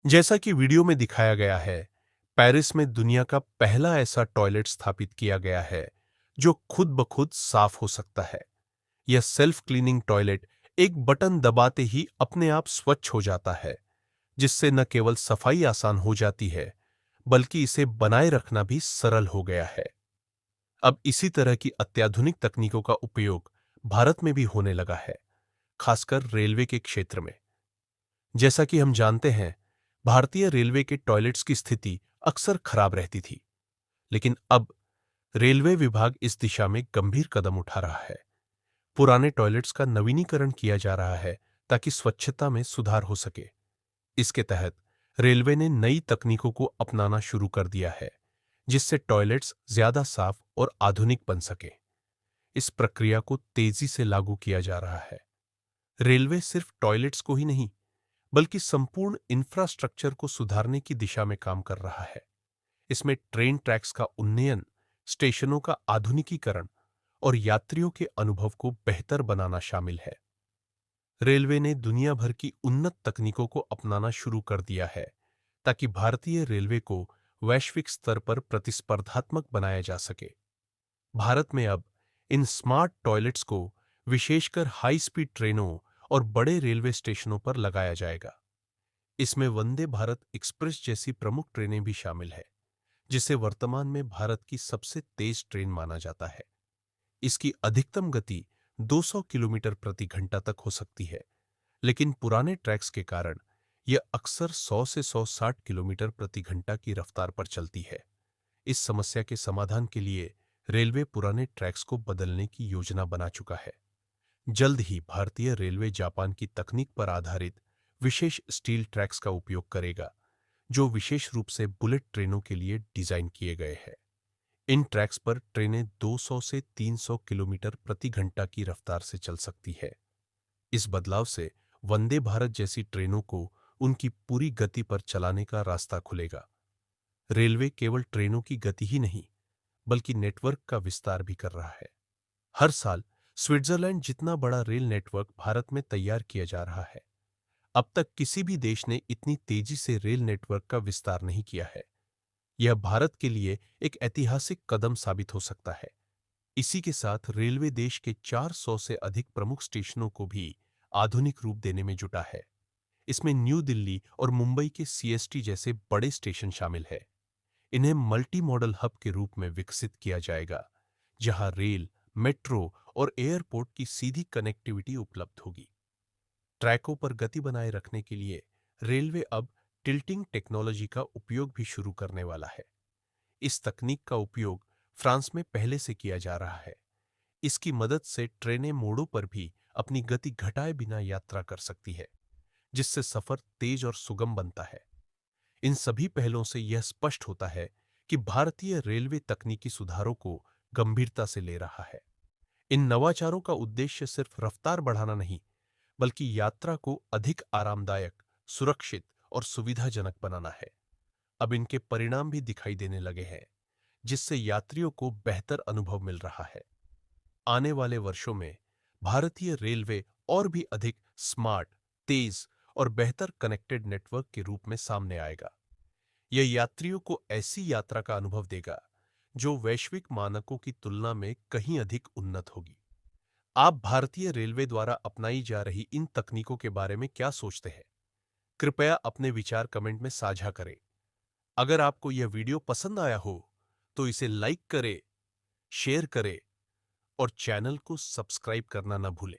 जैसा कि वीडियो में दिखाया गया है, पेरिस में दुनिया का पहला ऐसा टॉयलेट स्थापित किया गया है जो खुद ब खुद साफ हो सकता है। यह सेल्फ क्लीनिंग टॉयलेट एक बटन दबाते ही अपने आप स्वच्छ हो जाता है, जिससे न केवल सफाई आसान हो जाती है, बल्कि इसे बनाए रखना भी सरल हो गया है। अब इसी तरह की अत्याधुनिक तकनीकों का उपयोग भारत में भी होने लगा है, खासकर रेलवे के क्षेत्र में। जैसा कि हम जानते हैं, भारतीय रेलवे के टॉयलेट्स की स्थिति अक्सर खराब रहती थी, लेकिन अब रेलवे विभाग इस दिशा में गंभीर कदम उठा रहा है। पुराने टॉयलेट्स का नवीनीकरण किया जा रहा है ताकि स्वच्छता में सुधार हो सके। इसके तहत रेलवे ने नई तकनीकों को अपनाना शुरू कर दिया है, जिससे टॉयलेट्स ज्यादा साफ और आधुनिक बन सके। इस प्रक्रिया को तेजी से लागू किया जा रहा है। रेलवे सिर्फ टॉयलेट्स को ही नहीं, बल्कि संपूर्ण इंफ्रास्ट्रक्चर को सुधारने की दिशा में काम कर रहा है। इसमें ट्रेन ट्रैक्स का उन्नयन, स्टेशनों का आधुनिकीकरण और यात्रियों के अनुभव को बेहतर बनाना शामिल है। रेलवे ने दुनिया भर की उन्नत तकनीकों को अपनाना शुरू कर दिया है ताकि भारतीय रेलवे को वैश्विक स्तर पर प्रतिस्पर्धात्मक बनाया जा सके। भारत में अब इन स्मार्ट टॉयलेट्स को विशेषकर हाई स्पीड ट्रेनों और बड़े रेलवे स्टेशनों पर लगाया जाएगा। इसमें वंदे भारत एक्सप्रेस जैसी प्रमुख ट्रेनें भी शामिल है, जिसे वर्तमान में भारत की सबसे तेज ट्रेन माना जाता है। इसकी अधिकतम गति 200 किलोमीटर प्रति घंटा तक हो सकती है, लेकिन पुराने ट्रैक्स के कारण यह अक्सर 100 से 160 किलोमीटर प्रति घंटा की रफ्तार पर चलती है। इस समस्या के समाधान के लिए रेलवे पुराने ट्रैक्स को बदलने की योजना बना चुका है। जल्द ही भारतीय रेलवे जापान की तकनीक पर आधारित विशेष स्टील ट्रैक्स का उपयोग करेगा, जो विशेष रूप से बुलेट ट्रेनों के लिए डिजाइन किए गए हैं। इन ट्रैक्स पर ट्रेनें 200 से 300 किलोमीटर प्रति घंटा की रफ्तार से चल सकती है। इस बदलाव से वंदे भारत जैसी ट्रेनों को उनकी पूरी गति पर चलाने का रास्ता खुलेगा। रेलवे केवल ट्रेनों की गति ही नहीं, बल्कि नेटवर्क का विस्तार भी कर रहा है। हर साल स्विट्जरलैंड जितना बड़ा रेल नेटवर्क भारत में तैयार किया जा रहा है। अब तक किसी भी देश ने इतनी तेजी से रेल नेटवर्क का विस्तार नहीं किया है। यह भारत के लिए एक ऐतिहासिक कदम साबित हो सकता है। इसी के साथ रेलवे देश के 400 से अधिक प्रमुख स्टेशनों को भी आधुनिक रूप देने में जुटा है। इसमें न्यू दिल्ली और मुंबई के सीएसटी जैसे बड़े स्टेशन शामिल है। इन्हें मल्टी मॉडल हब के रूप में विकसित किया जाएगा, जहां रेल, मेट्रो और एयरपोर्ट की सीधी कनेक्टिविटी उपलब्ध होगी। ट्रैकों पर गति बनाए रखने के लिए रेलवे अब टिल्टिंग टेक्नोलॉजी का उपयोग भी शुरू करने वाला है। इस तकनीक का उपयोग फ्रांस में पहले से किया जा रहा है। इसकी मदद से ट्रेनें मोड़ों पर भी अपनी गति घटाए बिना यात्रा कर सकती है, जिससे सफर तेज और सुगम बनता है। इन सभी पहलों से यह स्पष्ट होता है कि भारतीय रेलवे तकनीकी सुधारों को गंभीरता से ले रहा है। इन नवाचारों का उद्देश्य सिर्फ रफ्तार बढ़ाना नहीं, बल्कि यात्रा को अधिक आरामदायक, सुरक्षित और सुविधाजनक बनाना है। अब इनके परिणाम भी दिखाई देने लगे हैं, जिससे यात्रियों को बेहतर अनुभव मिल रहा है। आने वाले वर्षों में भारतीय रेलवे और भी अधिक स्मार्ट, तेज और बेहतर कनेक्टेड नेटवर्क के रूप में सामने आएगा। यह यात्रियों को ऐसी यात्रा का अनुभव देगा जो वैश्विक मानकों की तुलना में कहीं अधिक उन्नत होगी। आप भारतीय रेलवे द्वारा अपनाई जा रही इन तकनीकों के बारे में क्या सोचते हैं? कृपया अपने विचार कमेंट में साझा करें। अगर आपको यह वीडियो पसंद आया हो, तो इसे लाइक करें, शेयर करें और चैनल को सब्सक्राइब करना न भूलें।